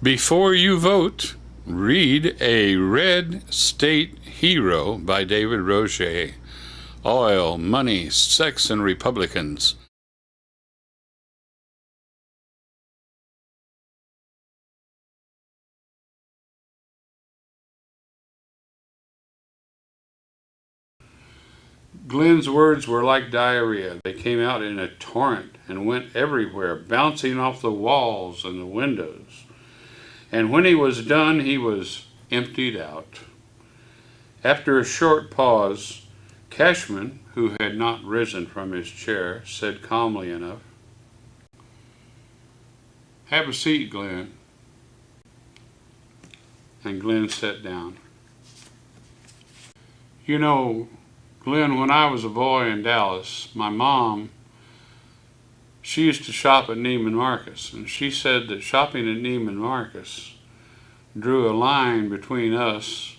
Before you vote, read A Red State Hero by David Roget. Oil, Money, Sex, and Republicans. Glenn's words were like diarrhea. They came out in a torrent and went everywhere, bouncing off the walls and the windows. And when he was done, he was emptied out. After a short pause, Cashman, who had not risen from his chair, said calmly enough, "Have a seat, Glenn." And Glenn sat down. You know, Glenn, when I was a boy in Dallas, my mom, she used to shop at Neiman Marcus, and she said that shopping at Neiman Marcus drew a line between us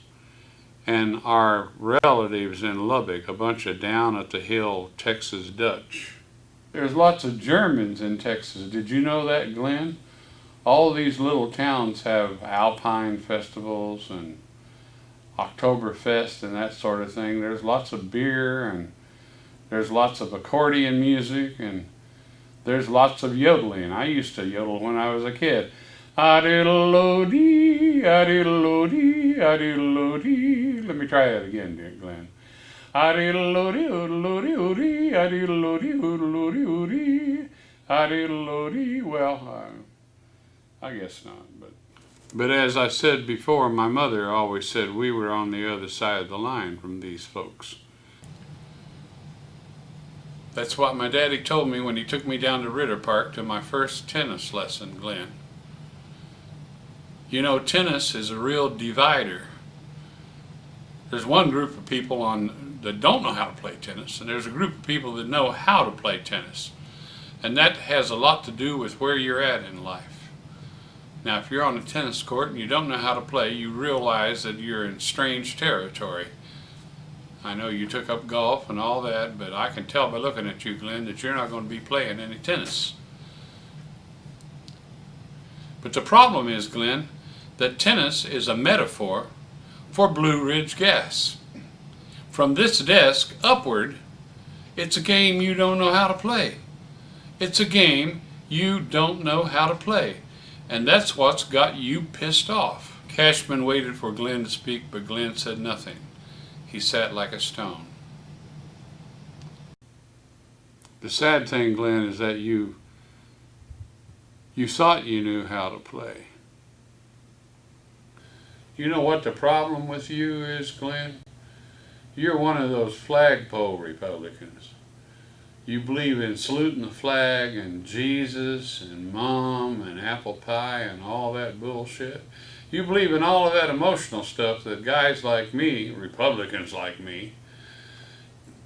and our relatives in Lubbock, a bunch of down-at-the-hill Texas Dutch. There's lots of Germans in Texas. Did you know that, Glenn? All these little towns have alpine festivals and Oktoberfest and that sort of thing. There's lots of beer, and there's lots of accordion music, and there's lots of yodeling. I used to yodel when I was a kid. A-diddle-o-dee, a-diddle-o-dee, a-diddle-o-dee. Let me try that again, dear Glenn. A-diddle-o-dee, o-diddle-o-dee, o-dee, a-diddle-o-dee, o-diddle-o-dee, o-dee, a-diddle-o-dee. Well, I guess not, but as I said before, my mother always said we were on the other side of the line from these folks. That's what my daddy told me when he took me down to Ritter Park to my first tennis lesson, Glenn. You know, tennis is a real divider. There's one group of people that don't know how to play tennis, and there's a group of people that know how to play tennis. And that has a lot to do with where you're at in life. Now, if you're on a tennis court and you don't know how to play, you realize that you're in strange territory. I know you took up golf and all that, but I can tell by looking at you, Glenn, that you're not going to be playing any tennis. But the problem is, Glenn, that tennis is a metaphor for Blue Ridge gas. From this desk upward, it's a game you don't know how to play. It's a game you don't know how to play. And that's what's got you pissed off. Cashman waited for Glenn to speak, but Glenn said nothing. He sat like a stone. The sad thing, Glenn, is that you thought you knew how to play. You know what the problem with you is, Glenn? You're one of those flagpole Republicans. You believe in saluting the flag and Jesus and Mom and apple pie and all that bullshit. You believe in all of that emotional stuff that guys like me, Republicans like me,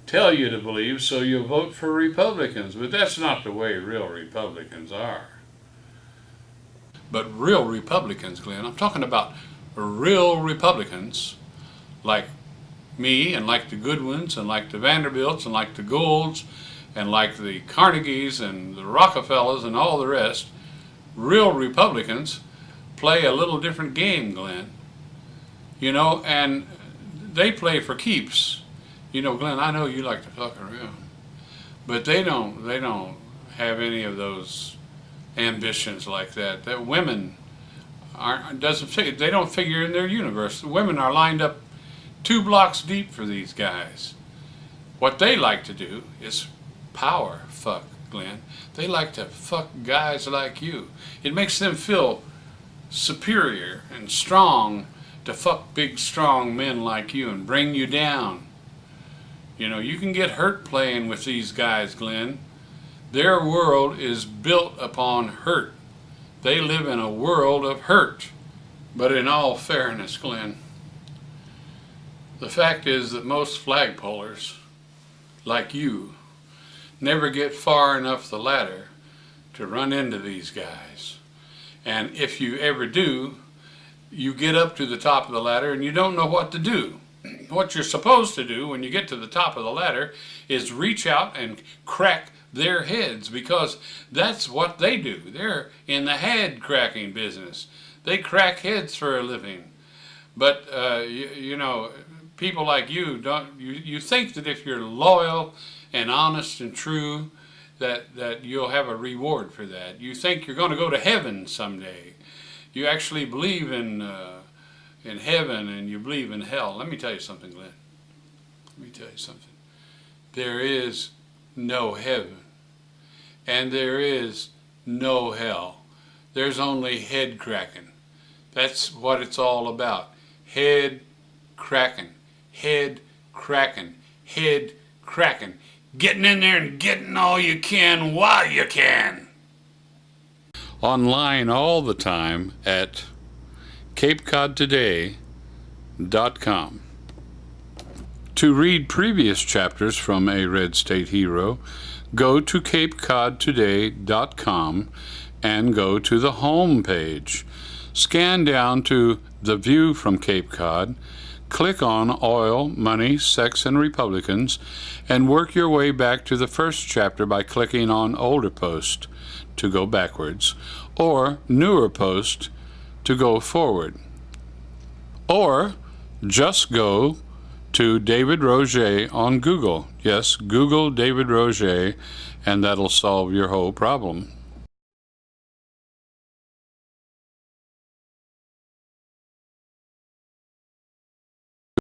tell you to believe, so you vote for Republicans. But that's not the way real Republicans are. But real Republicans, Glenn, I'm talking about real Republicans like me and like the Goodwins and like the Vanderbilts and like the Goulds and like the Carnegies and the Rockefellers and all the rest. Real Republicans play a little different game, Glenn. You know, and they play for keeps. You know, Glenn, I know you like to fuck around, but they don't have any of those ambitions like that. That women they don't figure in their universe. The women are lined up 2 blocks deep for these guys. What they like to do is power fuck, Glenn. They like to fuck guys like you. It makes them feel superior and strong to fuck big strong men like you and bring you down. You know, you can get hurt playing with these guys, Glenn. Their world is built upon hurt. They live in a world of hurt. But in all fairness, Glenn, the fact is that most flagpollers like you never get far enough the ladder to run into these guys. And if you ever do, you get up to the top of the ladder and you don't know what to do. What you're supposed to do when you get to the top of the ladder is reach out and crack their heads, because that's what they do. They're in the head cracking business. They crack heads for a living. But you know, people like you don't. You think that if you're loyal and honest and true, that you'll have a reward for that. You think you're going to go to heaven someday. You actually believe in heaven and you believe in hell. Let me tell you something, Glenn. Let me tell you something. There is no heaven, and there is no hell. There's only head cracking. That's what it's all about. Head cracking, head cracking, head cracking. Getting in there and getting all you can while you can. Online all the time at CapeCodToday.com. To read previous chapters from A Red State Hero, go to CapeCodToday.com and go to the home page. Scan down to the View from Cape Cod, click on Oil, Money, Sex, and Republicans, and work your way back to the first chapter by clicking on Older Post to go backwards, or Newer Post to go forward. Or just go to David Roget on Google. Yes, Google David Roget, and that'll solve your whole problem.